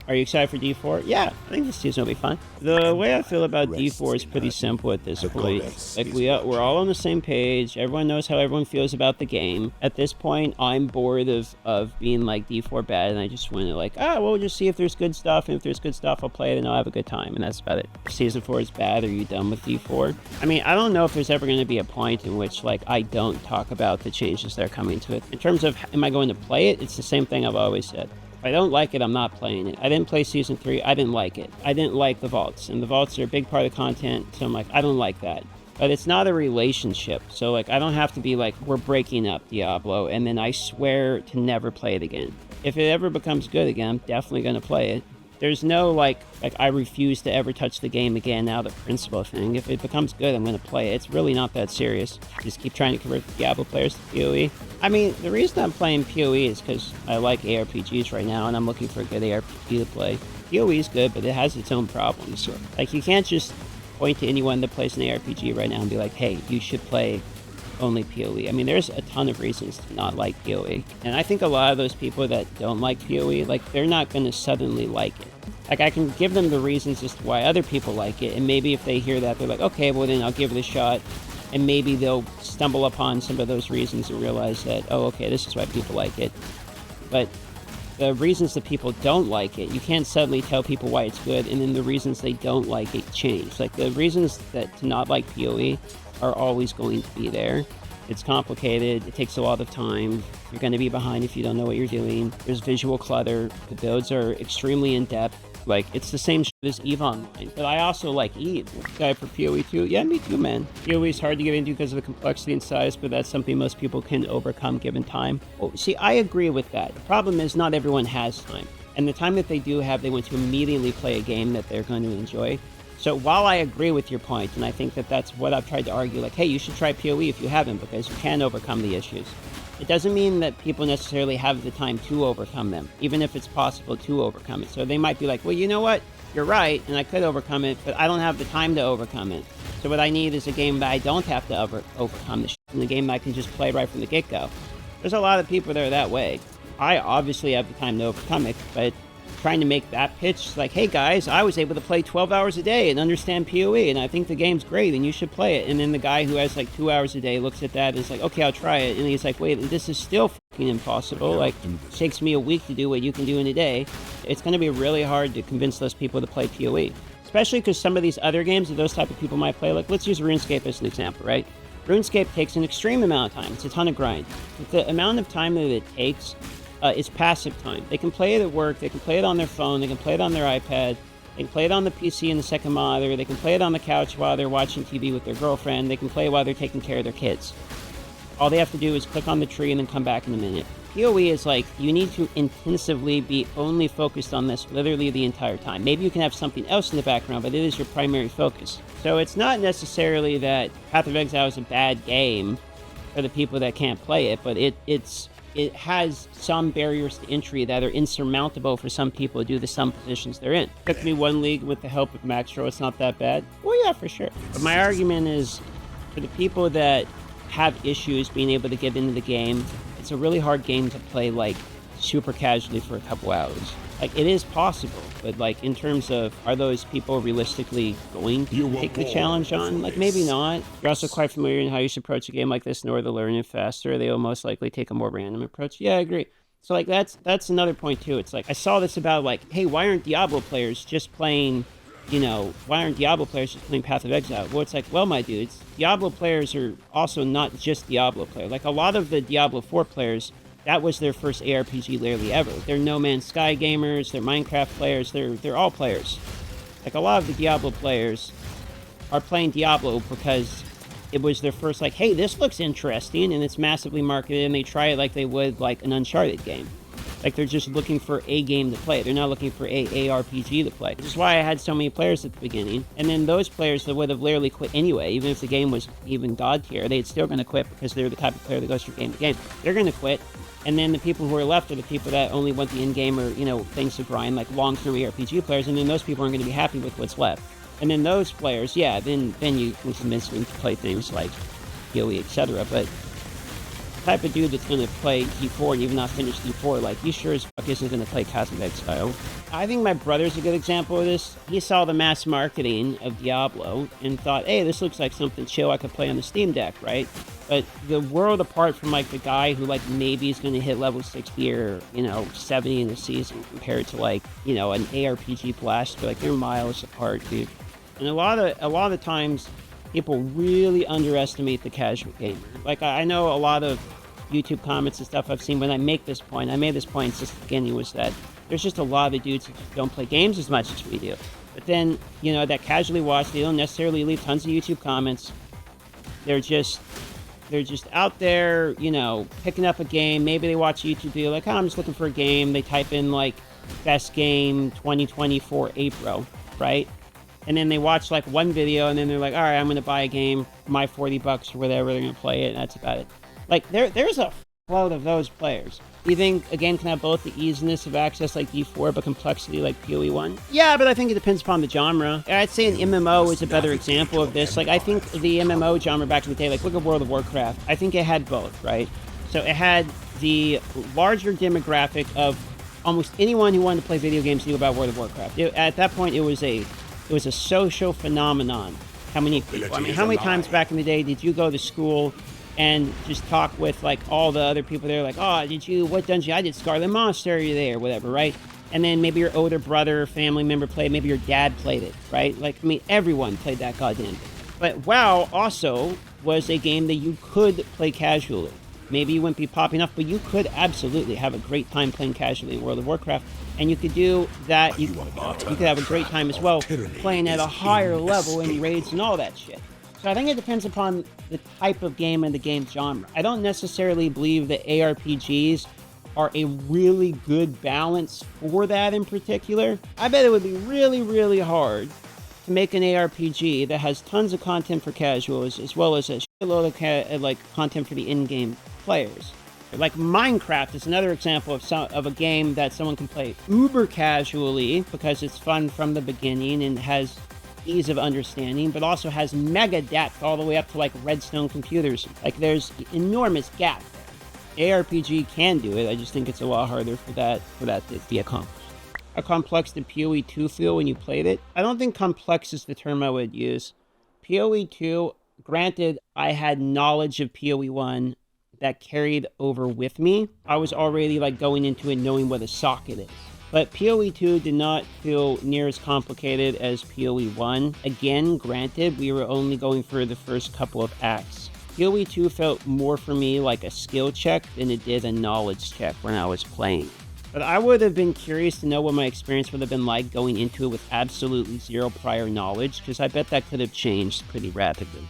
Are you excited for D4? Yeah, I think this season will be fun. The way I feel about D4 is pretty simple at this point. Like, we're all on the same page. Everyone knows how everyone feels about the game. At this point, I'm bored of being like D4 bad, and I just want to like, we'll just see if there's good stuff, and if there's good stuff, I'll play it and I'll have a good time, and that's about it. If Season 4 is bad, are you done with D4? I mean, I don't know if there's ever going to be a point in which like I don't talk about the changes that are coming to it. In terms of, am I going to play it? It's the same thing I've always said. If I don't like it, I'm not playing it. I didn't play Season 3. I didn't like it. I didn't like the vaults, and the vaults are a big part of the content, so I'm like, I don't like that. But it's not a relationship, so like I don't have to be like, we're breaking up Diablo, and then I swear to never play it again. If it ever becomes good again, I'm definitely going to play it. There's no like I refuse to ever touch the game again now, the principle thing. If it becomes good, I'm going to play it. It's really not that serious. Just keep trying to convert the Diablo players to PoE. I mean, the reason I'm playing PoE is because I like ARPGs right now, and I'm looking for a good ARPG to play. PoE is good, but it has its own problems. Like, you can't just point to anyone that plays an ARPG right now and be like, hey, you should play only PoE. I mean, there's a ton of reasons to not like PoE. And I think a lot of those people that don't like PoE, like, they're not going to suddenly like it. Like, I can give them the reasons as to why other people like it, and maybe if they hear that, they're like, okay, well then I'll give it a shot, and maybe they'll stumble upon some of those reasons and realize that, oh, okay, this is why people like it. But the reasons that people don't like it, you can't suddenly tell people why it's good, and then the reasons they don't like it change. Like, the reasons that to not like PoE are always going to be there. It's complicated, it takes a lot of time, you're going to be behind if you don't know what you're doing, there's visual clutter, the builds are extremely in-depth. Like, it's the same shit as EVE Online. But I also like EVE. Guy for PoE too? Yeah, me too, man. PoE is hard to get into because of the complexity and size, but that's something most people can overcome given time. Oh, see, I agree with that. The problem is not everyone has time. And the time that they do have, they want to immediately play a game that they're going to enjoy. So while I agree with your point, and I think that that's what I've tried to argue, like, hey, you should try PoE if you haven't, because you can overcome the issues. It doesn't mean that people necessarily have the time to overcome them, even if it's possible to overcome it. So they might be like, well, you know what? You're right, and I could overcome it, but I don't have the time to overcome it. So what I need is a game that I don't have to overcome the shit, and a game that I can just play right from the get-go. There's a lot of people that are that way. I obviously have the time to overcome it, but trying to make that pitch like, hey guys, I was able to play 12 hours a day and understand PoE, and I think the game's great and you should play it. And then the guy who has like 2 hours a day looks at that and is like, okay, I'll try it. And he's like, wait, this is still fucking impossible. Like, it takes me a week to do what you can do in a day. It's going to be really hard to convince those people to play PoE, especially because some of these other games that those type of people might play, like, let's use RuneScape as an example, right? RuneScape takes an extreme amount of time. It's a ton of grind. The amount of time that it takes is passive time. They can play it at work, they can play it on their phone, they can play it on their iPad, they can play it on the PC in the second monitor, they can play it on the couch while they're watching TV with their girlfriend, they can play it while they're taking care of their kids. All they have to do is click on the tree and then come back in a minute. PoE is like, you need to intensively be only focused on this literally the entire time. Maybe you can have something else in the background, but it is your primary focus. So it's not necessarily that Path of Exile is a bad game for the people that can't play it, but it has some barriers to entry that are insurmountable for some people due to some positions they're in. It took me one league with the help of Maxro, it's not that bad. Well, yeah, for sure. But my argument is, for the people that have issues being able to get into the game, it's a really hard game to play, like, super casually for a couple hours. Like, it is possible, but, like, in terms of, are those people realistically going to take the challenge on? Like, maybe not. You're also quite familiar in how you should approach a game like this in order to learn it faster. They will most likely take a more random approach. Yeah, I agree. So, like, that's another point, too. It's like, I saw this about, like, hey, why aren't Diablo players just playing, you know, why aren't Diablo players just playing Path of Exile? Well, it's like, well, my dudes, Diablo players are also not just Diablo players. Like, a lot of the Diablo 4 players, that was their first ARPG literally ever. They're No Man's Sky gamers, they're Minecraft players, they're all players. Like, a lot of the Diablo players are playing Diablo because it was their first, like, hey, this looks interesting, and it's massively marketed, and they try it like they would, like, an Uncharted game. Like, they're just looking for a game to play. They're not looking for a ARPG to play. Which is why I had so many players at the beginning. And then those players that would have literally quit anyway, even if the game was even god tier, they're still going to quit because they're the type of player that goes from game to game. They're going to quit. And then the people who are left are the people that only want the in-game or, you know, things to grind, like long-term ARPG players, and then those people aren't going to be happy with what's left. And then those players, yeah, then you can convince them to play things like PoE, etc. But type of dude that's going to play D4 and even not finish D4. Like, he sure as fuck isn't going to play Cast of Exile. I think my brother's a good example of this. He saw the mass marketing of Diablo and thought, hey, this looks like something chill I could play on the Steam Deck, right? But the world apart from, like, the guy who, like, maybe is going to hit level 60 or, 70 in a season compared to, like, an ARPG blaster, like, they're miles apart, dude. And a lot of the times, people really underestimate the casual gamer. Like, I know a lot of YouTube comments and stuff I've seen when I make this point. I made this point since the beginning, was that there's just a lot of dudes who don't play games as much as we do. But then, that casually watch, they don't necessarily leave tons of YouTube comments. They're just out there, picking up a game. Maybe they watch YouTube video, like, oh, I'm just looking for a game. They type in, like, best game 2024 April, right? And then they watch, like, one video, and then they're like, all right, I'm going to buy a game, my $40 or whatever, they're going to play it, and that's about it. Like, there's a float of those players. Do you think a game can have both the easiness of access like D4, but complexity like PoE1? Yeah, but I think it depends upon the genre. I'd say an MMO is a better example of this. Like, I think the MMO genre back in the day, like, look at World of Warcraft. I think it had both, right? So it had the larger demographic of almost anyone who wanted to play video games knew about World of Warcraft. At that point, it was a social phenomenon. How many people? I mean, how many times back in the day did you go to school and just talk with, like, all the other people there, like, oh, what dungeon? I did Scarlet Monastery there, whatever, right? And then maybe your older brother or family member played, maybe your dad played it, right? Like, I mean, everyone played that goddamn thing. But WoW also was a game that you could play casually. Maybe you wouldn't be popping off, but you could absolutely have a great time playing casually in World of Warcraft. And you could do that, you could have a great time as well playing at a higher level in raids and all that shit. So I think it depends upon the type of game and the game genre. I don't necessarily believe that ARPGs are a really good balance for that in particular. I bet it would be really, really hard to make an ARPG that has tons of content for casuals as well as a shitload of content for the in-game players. Like Minecraft is another example of a game that someone can play uber casually because it's fun from the beginning and has ease of understanding, but also has mega depth all the way up to, like, Redstone computers. Like, there's enormous gap there. ARPG can do it. I just think it's a lot harder for that to be accomplished. How complex did PoE 2 feel when you played it? I don't think complex is the term I would use. PoE 2, granted, I had knowledge of PoE 1 that carried over with me. I was already, like, going into it knowing what a socket is. But PoE 2 did not feel near as complicated as PoE 1. Again, granted, we were only going for the first couple of acts. PoE 2 felt more for me like a skill check than it did a knowledge check when I was playing. But I would have been curious to know what my experience would have been like going into it with absolutely zero prior knowledge, because I bet that could have changed pretty rapidly.